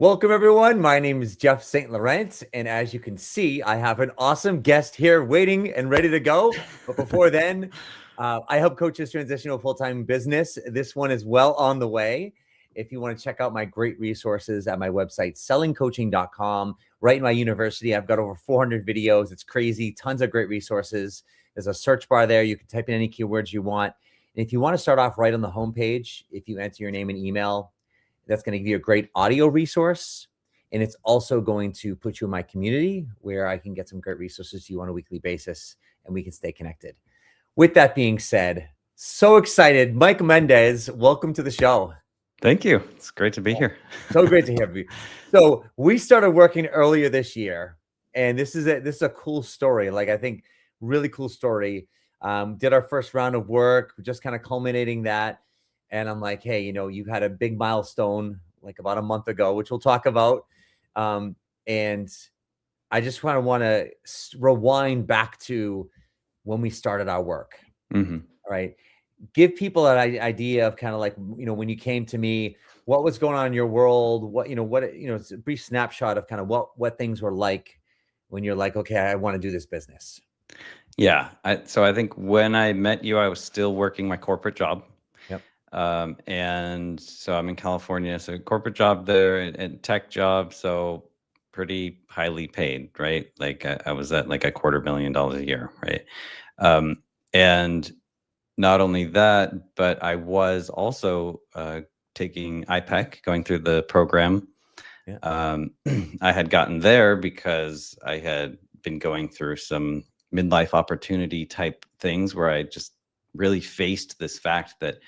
Welcome, everyone. My name is Jeff St. Laurent, and as you can see, I have an awesome guest here waiting and ready to go. But before then, I help coaches transition to a full-time business. This one is well on the way. If you want to check out my great resources at my website, sellingcoaching.com, right in my university, I've got over 400 videos. It's crazy, tons of great resources. There's a search bar there. You can type in any keywords you want. And if you want to start off right on the homepage, if you enter your name and email, that's going to give you a great audio resource. And it's also going to put you in my community where I can get some great resources to you on a weekly basis and we can stay connected. With that being said, so excited. Mike Mendez, welcome to the show. Thank you. It's great to be here. So great to have you. So we started working earlier this year, and this is a cool story. Like, I think really cool story. Did our first round of work, just kind of culminating that. And I'm like, hey, you had a big milestone like about a month ago, which we'll talk about. And I just want to rewind back to when we started our work. Mm-hmm. Right. Give people an idea of kind of like, when you came to me, what was going on in your world? It's a brief snapshot of kind of what things were like when you're like, okay, I want to do this business. Yeah. So I think when I met you, I was still working my corporate job. Yep. And so I'm in California, so corporate job there and tech job. So pretty highly paid, right? Like I was at like $250,000 a year. Right. And not only that, but I was also, taking IPEC, going through the program. Yeah. I had gotten there because I had been going through some midlife opportunity type things where I just really faced this fact that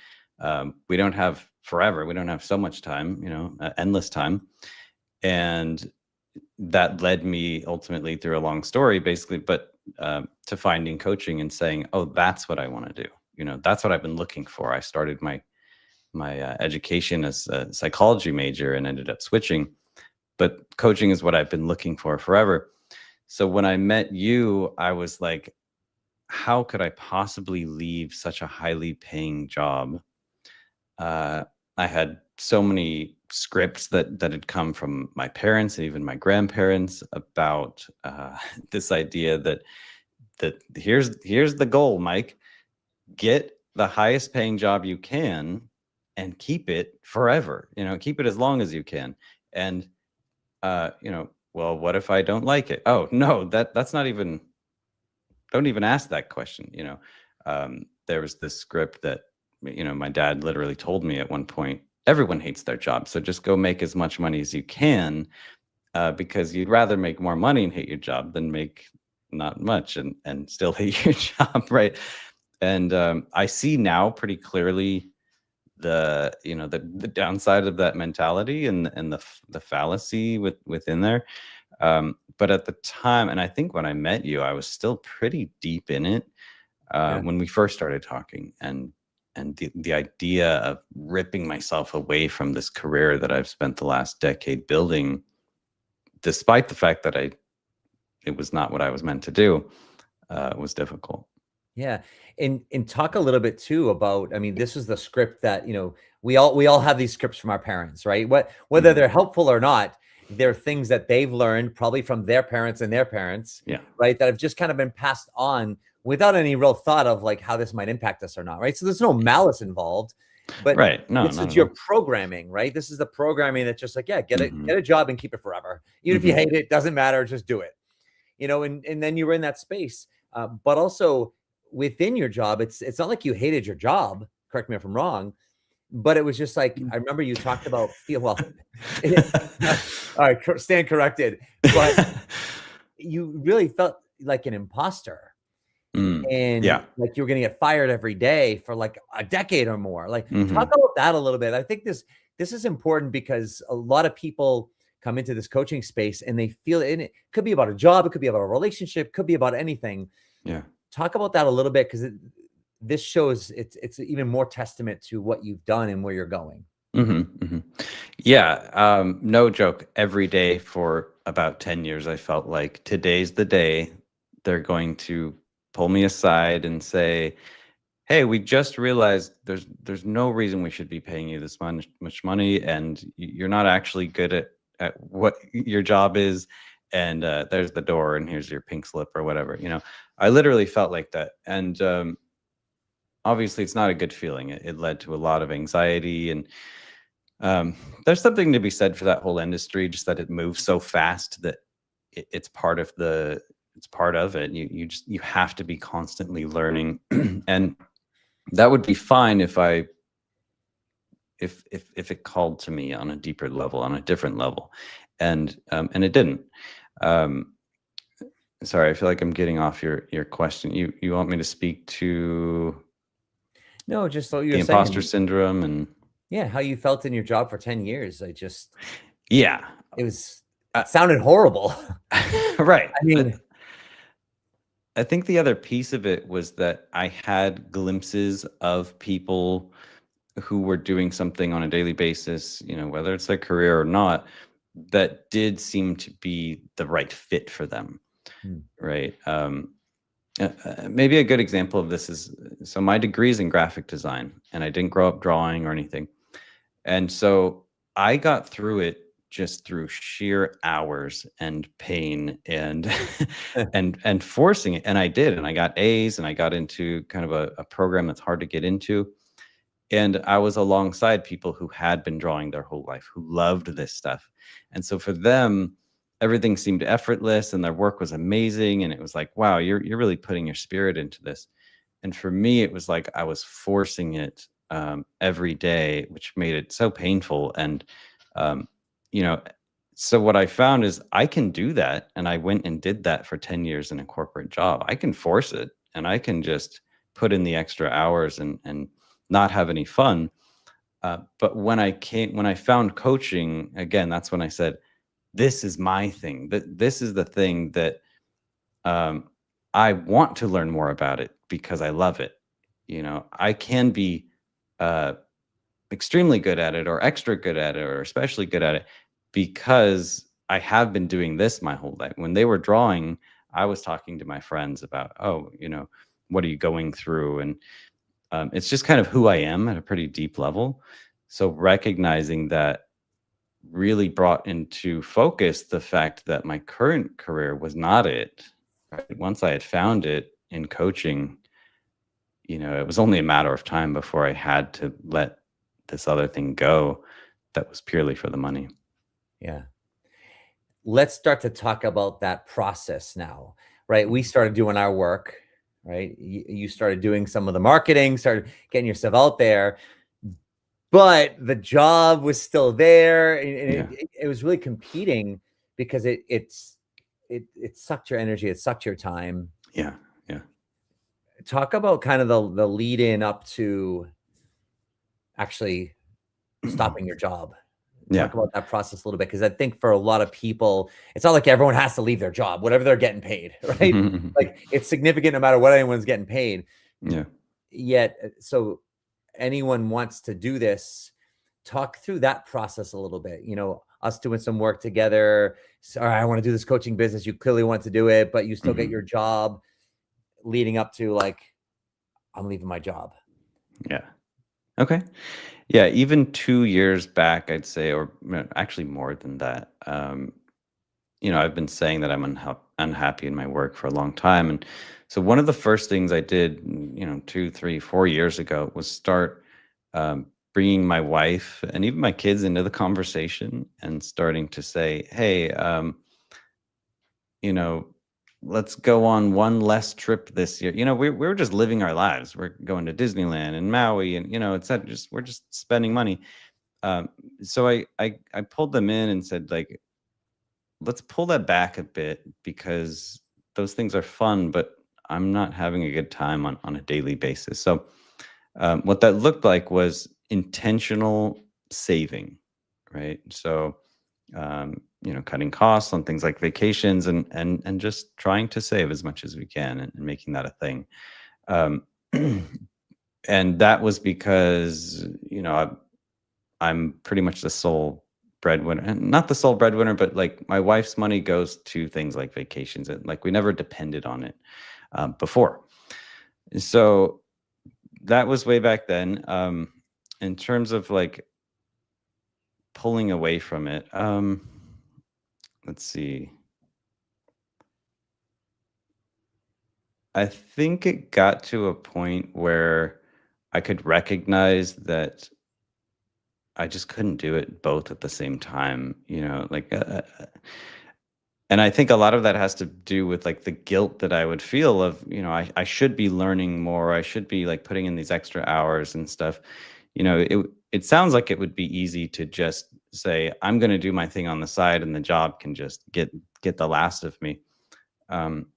we don't have forever. We don't have so much time, endless time. And that led me ultimately through a long story, basically, but to finding coaching and saying, oh, that's what I want to do. That's what I've been looking for. I started my education as a psychology major and ended up switching, but coaching is what I've been looking for forever. So when I met you, I was like, how could I possibly leave such a highly paying job? I had so many scripts that had come from my parents and even my grandparents about this idea that here's the goal, Mike. Get the highest paying job you can and keep it forever, keep it as long as you can. And, well, what if I don't like it? Oh, no, that's not even, don't even ask that question. There was this script that, my dad literally told me at one point, everyone hates their job. So just go make as much money as you can, because you'd rather make more money and hate your job than make not much and still hate your job. Right. And I see now pretty clearly the downside of that mentality and the fallacy within there. But at the time, and I think when I met you, I was still pretty deep in it when we first started talking, and the idea of ripping myself away from this career that I've spent the last decade building, despite the fact that it was not what I was meant to do, was difficult. Yeah. And talk a little bit too about, I mean, this is the script that, we all have these scripts from our parents, right? Whether they're helpful or not, they're things that they've learned probably from their parents and their parents, right? That have just kind of been passed on without any real thought of like how this might impact us or not, right? So there's no malice involved, but right. No, this is your programming, right? This is the programming that's just like, yeah, get a job and keep it forever. Even if you hate it, doesn't matter, just do it. And then you were in that space. But also within your job, it's not like you hated your job, correct me if I'm wrong, but it was just like, I remember you talked about all right, stand corrected, but you really felt like an imposter. And like you were going to get fired every day for like a decade or more. Like talk about that a little bit. I think this is important because a lot of people come into this coaching space and they feel it could be about a job, it could be about a relationship, could be about anything. Yeah. Talk about that a little bit, because this shows it's even more testament to what you've done and where you're going. Yeah. No joke. Every day for about 10 years, I felt like today's the day they're going to pull me aside and say, hey, we just realized there's no reason we should be paying you this much money, and you're not actually good at what your job is, and there's the door, and here's your pink slip or whatever. I literally felt like that, and obviously, it's not a good feeling. It led to a lot of anxiety, and there's something to be said for that whole industry, just that it moves so fast that it's part of it. You have to be constantly learning, and that would be fine if it called to me on a deeper level, on a different level, and it didn't. Sorry, I feel like I'm getting off your question. You want me to speak to No, just what the you're imposter saying. syndrome and Yeah, how you felt in your job for 10 years. yeah, It sounded horrible. right. I mean, I think the other piece of it was that I had glimpses of people who were doing something on a daily basis, whether it's their career or not, that did seem to be the right fit for them, hmm, right? Maybe a good example of this is, so my degree is in graphic design, and I didn't grow up drawing or anything. And so I got through it just through sheer hours and pain and and forcing it. And I did, and I got A's, and I got into kind of a program that's hard to get into. And I was alongside people who had been drawing their whole life, who loved this stuff. And so for them, everything seemed effortless, and their work was amazing. And it was like, wow, you're really putting your spirit into this. And for me, it was like I was forcing it every day, which made it so painful. And um, you know, so what I found is I can do that, and I went and did that for 10 years in a corporate job. I can force it, and I can just put in the extra hours and not have any fun. But when I found coaching again, that's when I said, "This is my thing. This is the thing that um, I want to learn more about it because I love it. I can be uh, extremely good at it, or extra good at it, or especially good at it because I have been doing this my whole life." When they were drawing, I was talking to my friends about, oh, what are you going through? And it's just kind of who I am at a pretty deep level. So recognizing that really brought into focus the fact that my current career was not it. Right? Once I had found it in coaching, it was only a matter of time before I had to let this other thing go that was purely for the money. yeah. Let's start to talk about that process now, right? We started doing our work, right? You started doing some of the marketing, started getting yourself out there, but the job was still there, and it was really competing because it sucked your energy, it sucked your time. Yeah. Yeah. Talk about kind of the lead in up to actually stopping your job. Yeah. Talk about that process a little bit, because I think for a lot of people, it's not like everyone has to leave their job, whatever they're getting paid, right? Like, it's significant no matter what anyone's getting paid. Yeah. Yet, so anyone wants to do this, talk through that process a little bit. Us doing some work together. Sorry, I want to do this coaching business. You clearly want to do it, but you still get your job, leading up to like, I'm leaving my job. Yeah. Okay. Yeah. Even 2 years back, I'd say, or actually more than that. I've been saying that I'm unhappy in my work for a long time. And so one of the first things I did, 2, 3, 4 years ago was start bringing my wife and even my kids into the conversation and starting to say, hey, let's go on one less trip this year. We were just living our lives. We're going to Disneyland and Maui, and we're just spending money. So I pulled them in and said, like, let's pull that back a bit, because those things are fun, but I'm not having a good time on a daily basis. So what that looked like was intentional saving, right? So cutting costs on things like vacations, and just trying to save as much as we can, and making that a thing. Um, and that was because I'm pretty much the sole breadwinner, and not the sole breadwinner, but like my wife's money goes to things like vacations, and like we never depended on it before. So that was way back then. In terms of like pulling away from it, let's see. I think it got to a point where I could recognize that I just couldn't do it both at the same time, like, and I think a lot of that has to do with like the guilt that I would feel of, I should be learning more. I should be like putting in these extra hours and stuff. It sounds like it would be easy to just say, I'm going to do my thing on the side and the job can just get the last of me. Um,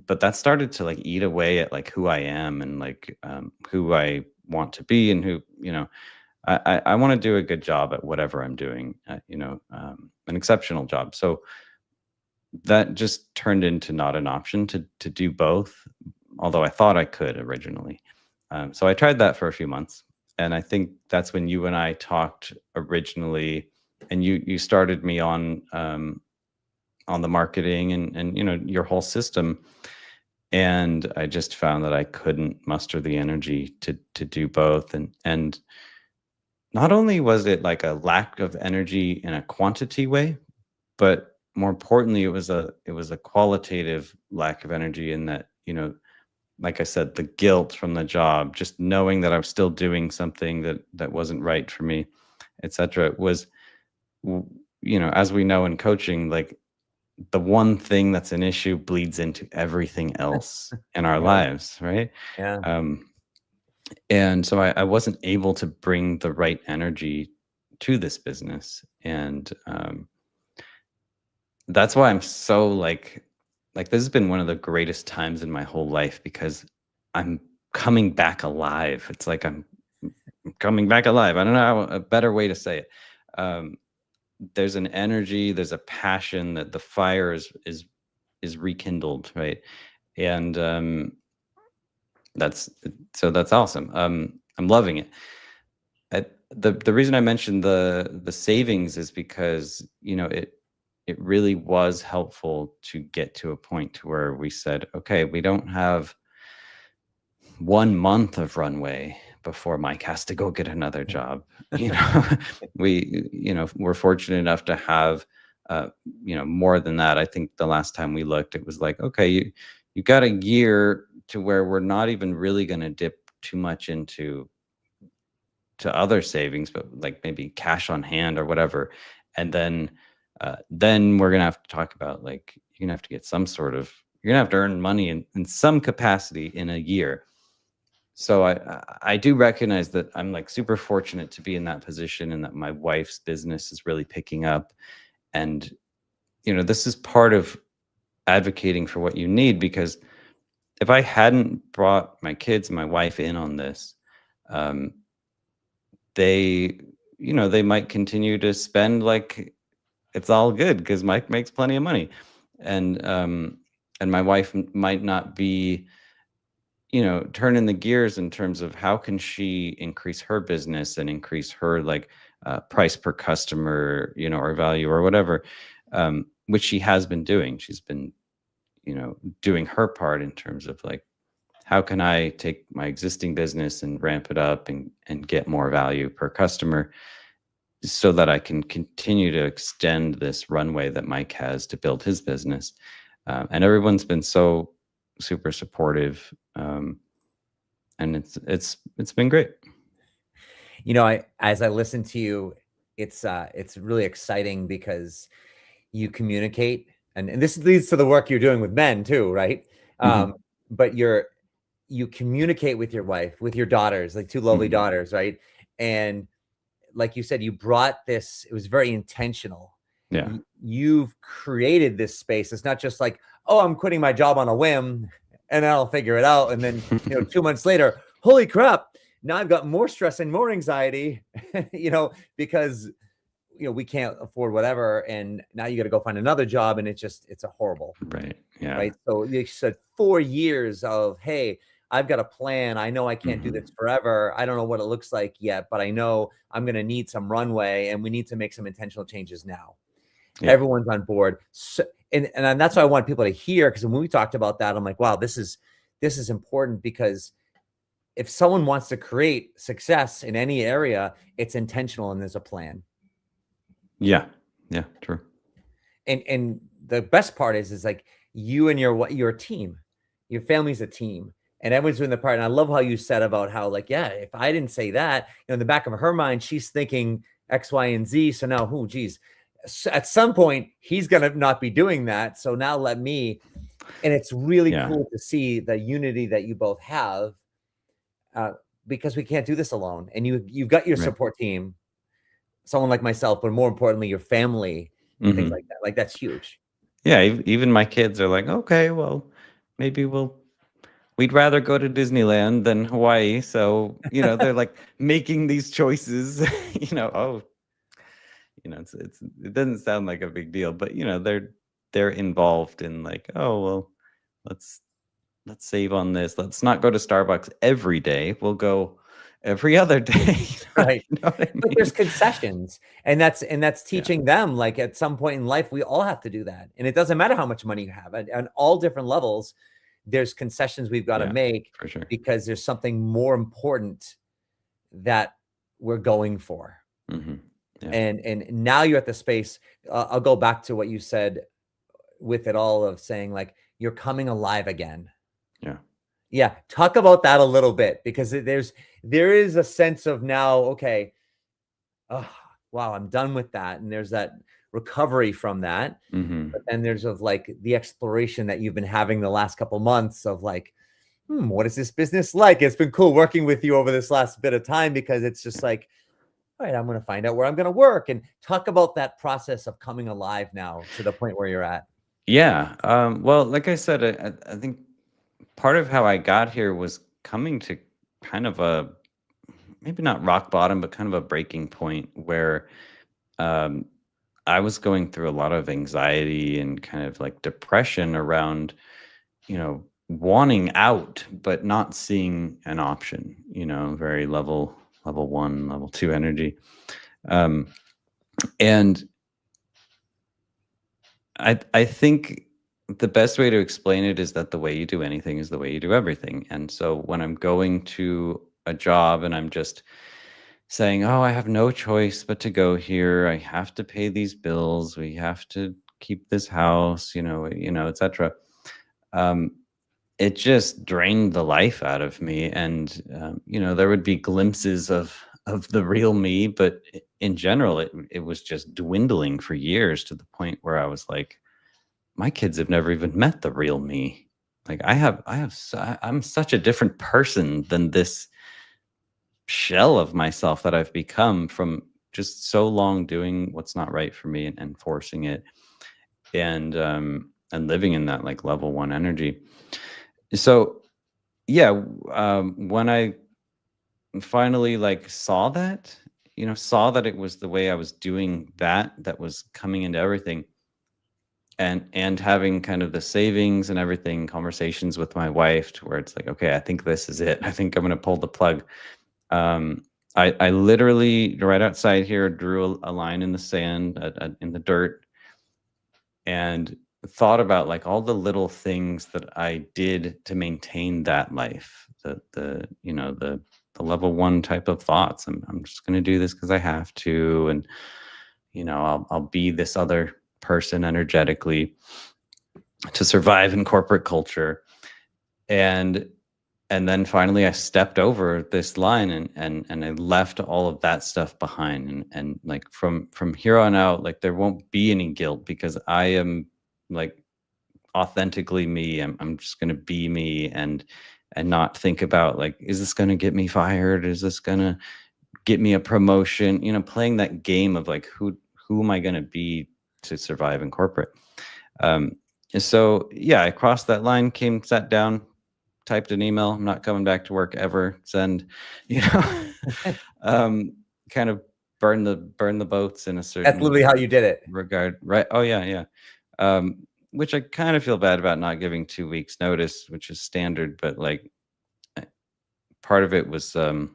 but that started to like eat away at like who I am and like who I want to be and who, I want to do a good job at whatever I'm doing, an exceptional job. So that just turned into not an option to do both, although I thought I could originally. So I tried that for a few months, and I think that's when you and I talked originally, and you started me on the marketing and your whole system, and I just found that I couldn't muster the energy to do both, and not only was it like a lack of energy in a quantity way, but more importantly, it was a qualitative lack of energy in that, like I said, the guilt from the job, just knowing that I'm still doing something that wasn't right for me, etc. Was, as we know in coaching, like the one thing that's an issue bleeds into everything else in our Right. lives, right? Yeah. And so I wasn't able to bring the right energy to this business, and that's why I'm so like this has been one of the greatest times in my whole life because I'm coming back alive. It's like I'm coming back alive. I don't know a better way to say it. Um, there's an energy, there's a passion that the fire is rekindled, right? And that's that's awesome. I'm loving it. The reason I mentioned the savings is because it really was helpful to get to a point to where we said, okay, we don't have 1 month of runway before Mike has to go get another job. We're fortunate enough to have more than that. I think the last time we looked, it was like, okay, you got a year to where we're not even really going to dip too much into to other savings, but like maybe cash on hand or whatever. And then we're gonna have to talk about like you're gonna have to get some sort of you're gonna have to earn money in some capacity in a year. So I do recognize that I'm like super fortunate to be in that position and that my wife's business is really picking up. And this is part of advocating for what you need, because if I hadn't brought my kids and my wife in on this, um, they they might continue to spend like it's all good because Mike makes plenty of money, and my wife might not be turning the gears in terms of how can she increase her business and increase her like price per customer, or value or whatever, which she has been doing. She's been doing her part in terms of like how can I take my existing business and ramp it up and get more value per customer so that I can continue to extend this runway that Mike has to build his business. And everyone's been so super supportive. And it's been great. As I listen to you, it's really exciting because you communicate, and this leads to the work you're doing with men too, right? Mhm. But you communicate with your wife, with your daughters, like two lovely Mhm. daughters, right? And like you said, you brought this, it was very intentional. Yeah. You've created this space. It's not just like, oh, I'm quitting my job on a whim and then I'll figure it out. And then, 2 months later, holy crap, now I've got more stress and more anxiety, because we can't afford whatever. And now you got to go find another job. And it's a horrible. Right. Yeah. Right. So you said 4 years of, hey, I've got a plan. I know I can't do Mhm. this forever. I don't know what it looks like yet, but I know I'm going to need some runway and we need to make some intentional changes now. Yeah. Everyone's on board. So, and that's what I want people to hear, because when we talked about that, I'm like, wow, this is important, because if someone wants to create success in any area, it's intentional and there's a plan. Yeah. Yeah. True. and the best part is like you and your team, your family's a team, and everyone's doing the part. And I love how you said about how, like, yeah, if I didn't say that, in the back of her mind, she's thinking X, Y, and Z. So now, oh, geez, at some point he's gonna not be doing that. So now let me. And it's really cool to see the unity that you both have, because we can't do this alone. And you've got your support team, someone like myself, but more importantly, your family, and things like that. Like, that's huge. Yeah, even my kids are like, okay, well, maybe we'd rather go to Disneyland than Hawaii. So, they're like making these choices, it doesn't sound like a big deal, but they're involved in like, oh, well, let's save on this. Let's not go to Starbucks every day. We'll go every other day. Right. You know what I mean? But there's concessions, and that's teaching them, like, at some point in life, we all have to do that. And it doesn't matter how much money you have on all different levels. There's concessions we've got to make, for sure, because there's something more important that we're going for. And now you're at the space. I'll go back to what you said with it all, of saying, like, you're coming alive again. Yeah. Talk about that a little bit, because there is a sense of now, okay, oh, wow, I'm done with that. And there's that recovery from that. But then there's like the exploration that you've been having the last couple months of like, what is this business like? It's been cool working with you over this last bit of time, because it's just like, all right, I'm going to find out where I'm going to work, and talk about that process of coming alive now to the point where you're at. Yeah. Well, like I said, I think part of how I got here was coming to kind of a, maybe not rock bottom, but kind of a breaking point where I was going through a lot of anxiety and kind of like depression around, wanting out, but not seeing an option, very level 1, level 2 energy. And I think the best way to explain it is that the way you do anything is the way you do everything. And so when I'm going to a job and I'm just saying, oh, I have no choice but to go here, I have to pay these bills, we have to keep this house, etc. It just drained the life out of me. And, there would be glimpses of the real me, but in general, it was just dwindling for years, to the point where I was like, my kids have never even met the real me. Like I'm such a different person than this shell of myself that I've become from just so long doing what's not right for me, and forcing it, and living in that like level 1 energy. So yeah, when I finally like saw that it was the way I was doing that was coming into everything, and having kind of the savings and everything, conversations with my wife, to where it's like, okay, I think this is it. I think I'm going to pull the plug. I literally, right outside here, drew a line in the sand, in the dirt, and thought about like all the little things that I did to maintain that life, the level 1 type of thoughts. I'm just going to do this because I have to. And, I'll be this other person energetically to survive in corporate culture. And then finally I stepped over this line, and I left all of that stuff behind. And like from here on out, like there won't be any guilt, because I am like authentically me. I'm just going to be me, and not think about like, is this going to get me fired? Is this going to get me a promotion? Playing that game of like, who am I going to be to survive in corporate? So yeah, I crossed that line, sat down, typed an email, I'm not coming back to work ever, send, kind of burn the boats in a certain, that's literally how you did it, regard, right? Oh yeah. Which I kind of feel bad about, not giving 2 weeks notice, which is standard, but like part of it was, I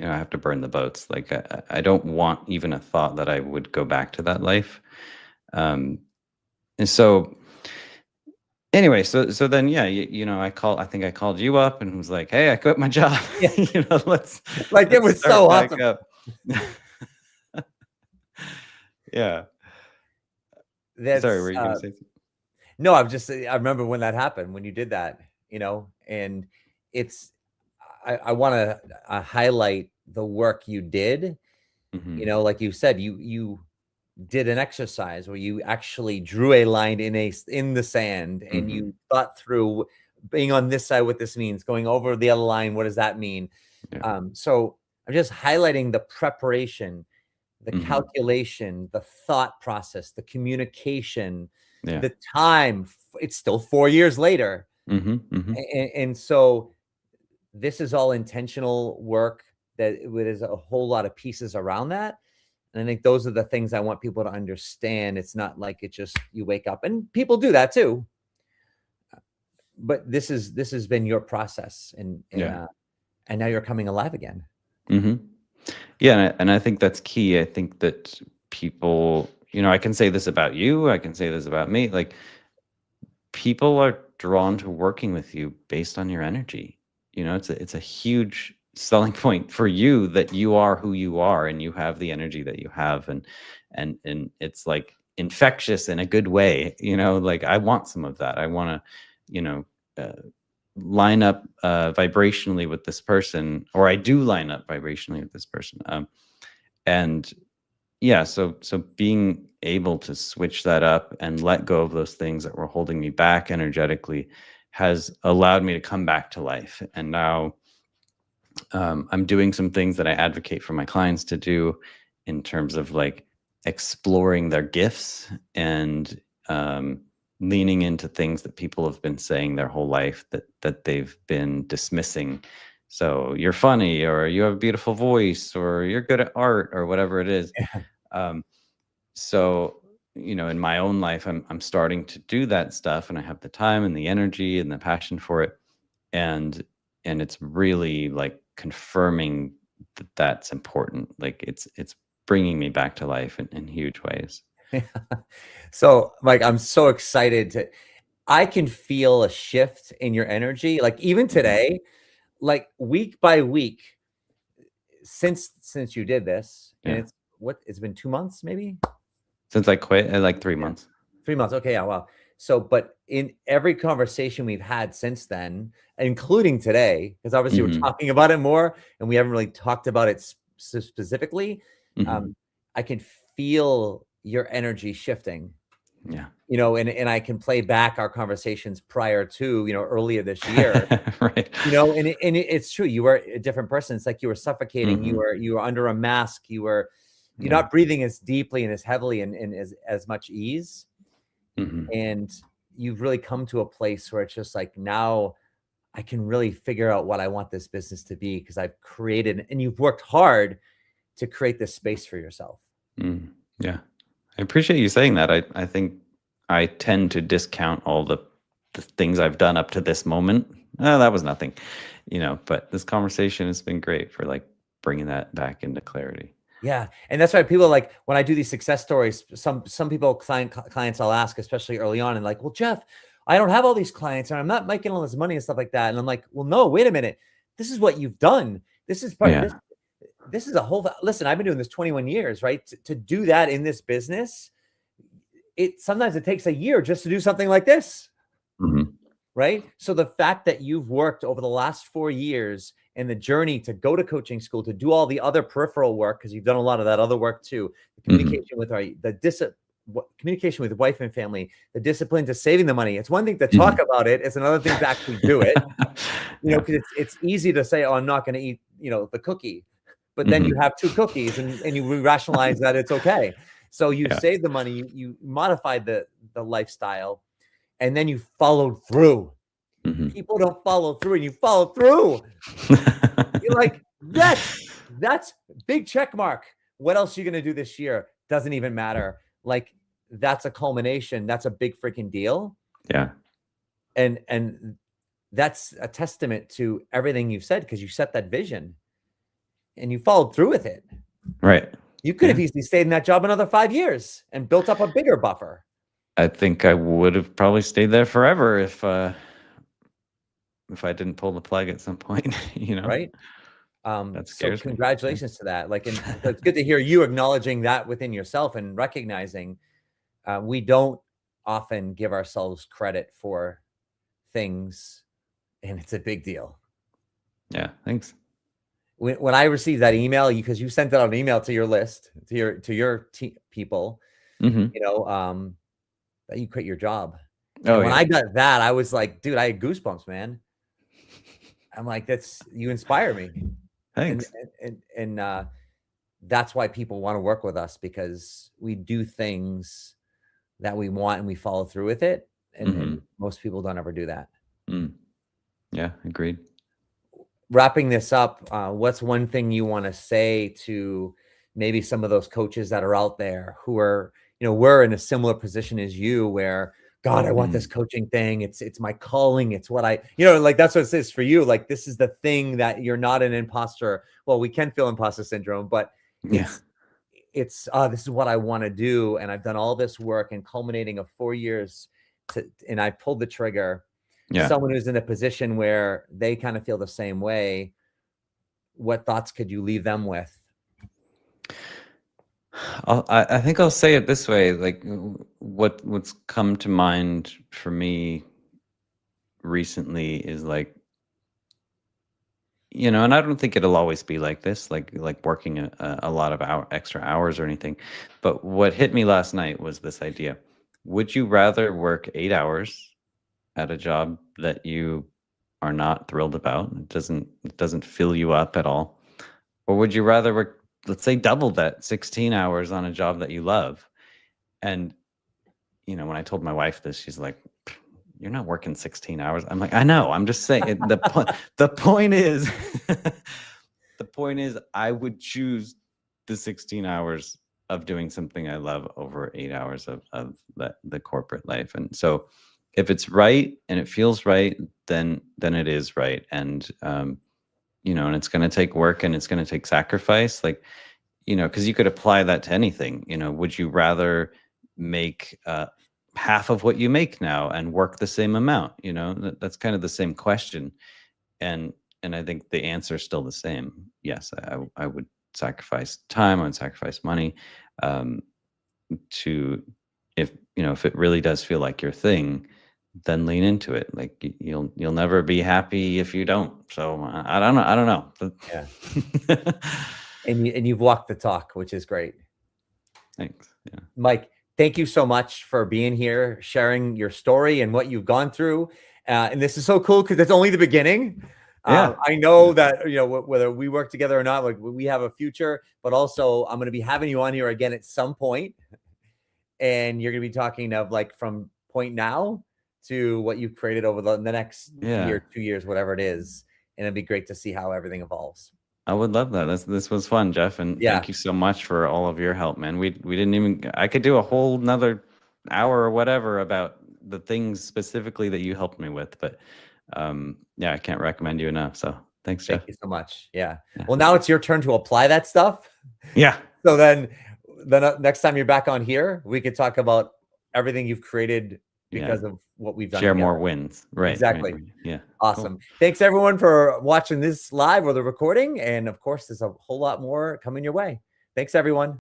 have to burn the boats. Like I don't want even a thought that I would go back to that life. And so anyway, so then, yeah, I think I called you up and was like, hey, I quit my job. Yeah. Let's it was so awesome. Yeah. Sorry, were That's you gonna say something? no, I remember when that happened, when you did that, and it's I want to highlight the work you did. Mhm. Like you said, you did an exercise where you actually drew a line in the sand, and Mhm. you thought through being on this side what this means, going over the other line, what does that mean? Yeah. So I'm just highlighting the preparation, the Mhm. calculation, the thought process, the communication, Yeah. the time. It's still 4 years later. Mhm. Mhm. And so this is all intentional work that there's a whole lot of pieces around that. And I think those are the things I want people to understand. It's not like it just you wake up, and people do that too. But this has been your process, Yeah. and now you're coming alive again. Mhm. Yeah, and I think that's key. I think that people, I can say this about you, I can say this about me, like, people are drawn to working with you based on your energy. It's a huge selling point for you that you are who you are and you have the energy that you have, and it's like infectious in a good way. Like, I want some of that. I want to, you know, uh, line up vibrationally with this person, or I do line up vibrationally with this person. And yeah, so being able to switch that up and let go of those things that were holding me back energetically has allowed me to come back to life. And now I'm doing some things that I advocate for my clients to do in terms of like exploring their gifts and um, leaning into things that people have been saying their whole life that they've been dismissing. So you're funny, or you have a beautiful voice, or you're good at art, or whatever it is. Um, so, in my own life, I'm starting to do that stuff, and I have the time and the energy and the passion for it, and it's really like confirming that that's important. Like, it's bringing me back to life in huge ways. So, Mike, I'm so excited I can feel a shift in your energy. Like even Mhm. today, like week by week, since you did this, and Yeah. it's been 2 months, maybe. Since I quit, like three Yeah. months. 3 months. Okay, yeah, wow. So, but in every conversation we've had since then, including today, because obviously we're Hmm. talking about it more, and we haven't really talked about it specifically. Hmm. Um, I can feel your energy shifting. Yeah. And I can play back our conversations prior to, earlier this year. Right. It's true. You were a different person. It's like you were suffocating. You Hmm. were you were under a mask. You're Yeah. not breathing as deeply and as heavily and as much ease. Hmm. And you've really come to a place where it's just like now I can really figure out what I want this business to be, because I've created, and you've worked hard to create this space for yourself. Mm. Yeah. I appreciate you saying that. I think I tend to discount all the things I've done up to this moment. That was nothing, but this conversation has been great for like bringing that back into clarity. Yeah, and that's why people like when I do these success stories. Some people, clients, I'll ask, especially early on, and like, well, Jeff, I don't have all these clients, and I'm not making all this money and stuff like that. And I'm like, well, no, wait a minute. This is what you've done. This is part. Yeah. This is a whole. Listen, I've been doing this 21 years, right? To do that in this business, sometimes it takes a year just to do something like this. Hmm. Right? So the fact that you've worked over the last 4 years and the journey to go to coaching school, to do all the other peripheral work, because you've done a lot of that other work too, the Hmm. communication with communication with wife and family, the discipline to saving the money. It's one thing to talk Hmm. about it. It's another thing to actually do it. Yeah. Because it's easy to say, "Oh, I'm not going to eat, the cookie," but then you Hmm. have two cookies, and you rationalize that it's okay. So you Yeah. saved the money, you modified the lifestyle, and then you followed through. Hmm. People don't follow through, and you follow through. You're like, that's big check mark. What else are you gonna do this year? Doesn't even matter. Like, that's a culmination. That's a big freaking deal. Yeah. And that's a testament to everything you've said, because you set that vision and you followed through with it. Right. You could have Yeah. easily stayed in that job another 5 years and built up a bigger buffer, I think I would have probably stayed there forever if I didn't pull the plug at some point. right? That So scares me. Yeah. congratulations to that. Like, and so it's good to hear you acknowledging that within yourself and recognizing, we don't often give ourselves credit for things, and it's a big deal. Yeah, thanks. When I received that email, because you sent out an email to your list, to your people, Mm-hmm. that you quit your job. Oh, And when yeah. I got that, I was like, dude, I had goosebumps, man. I'm like, you inspire me. And Thanks. that's why people want to work with us, because we do things that we want and we follow through with it. And most people don't ever do that. Yeah, agreed. Wrapping this up, what's one thing you want to say to maybe some of those coaches that are out there who are, we're in a similar position as you, where, God, I want this coaching thing. It's my calling. It's what like, that's what it is for you. Like, this is the thing that you're not an imposter. Well, we can feel imposter syndrome, but this is what I want to do. And I've done all this work, and culminating of 4 years and I pulled the trigger. Yeah. Someone who's in a position where they kind of feel the same way, what thoughts could you leave them with? I think I'll say it this way. Like, what's come to mind for me recently is like, and I don't think it'll always be like this, like working a lot of extra hours or anything. But what hit me last night was this idea: would you rather work 8 hours at a job that you are not thrilled about, it doesn't fill you up at all, or would you rather work, let's say, double that, 16 hours on a job that you love? And when I told my wife this, she's like, you're not working 16 hours. I'm like, I know, I'm just saying the point is the point is I would choose the 16 hours of doing something I love over 8 hours of the corporate life. And so if it's right and it feels right, then it is right. And and it's going to take work and it's going to take sacrifice, like, because you could apply that to anything. Would you rather make half of what you make now and work the same amount? That's kind of the same question. And I think the answer is still the same. Yes, I would sacrifice time, I would sacrifice money, to, if it really does feel like your thing, then lean into it. Like, you'll never be happy if you don't. So I don't know. Yeah. and you've walked the talk, which is great. Thanks. Yeah. Mike, thank you so much for being here, sharing your story and what you've gone through. And this is so cool because it's only the beginning. Yeah. I know that, whether we work together or not, like, we have a future, but also I'm going to be having you on here again at some point. And you're going to be talking of, like, from point now to what you've created over the next year, 2 years, whatever it is. And it'd be great to see how everything evolves. I would love that. This was fun, Jeff. And thank you so much for all of your help, man. We didn't even, I could do a whole nother hour or whatever about the things specifically that you helped me with, but I can't recommend you enough. So thanks, Jeff. Thank you so much. Yeah. Well, now it's your turn to apply that stuff. Yeah. So then next time you're back on here, we could talk about everything you've created because of what we've done. Share more wins. Right. Exactly. Right. Yeah. Awesome. Cool. Thanks everyone for watching this live or the recording. And of course, there's a whole lot more coming your way. Thanks everyone.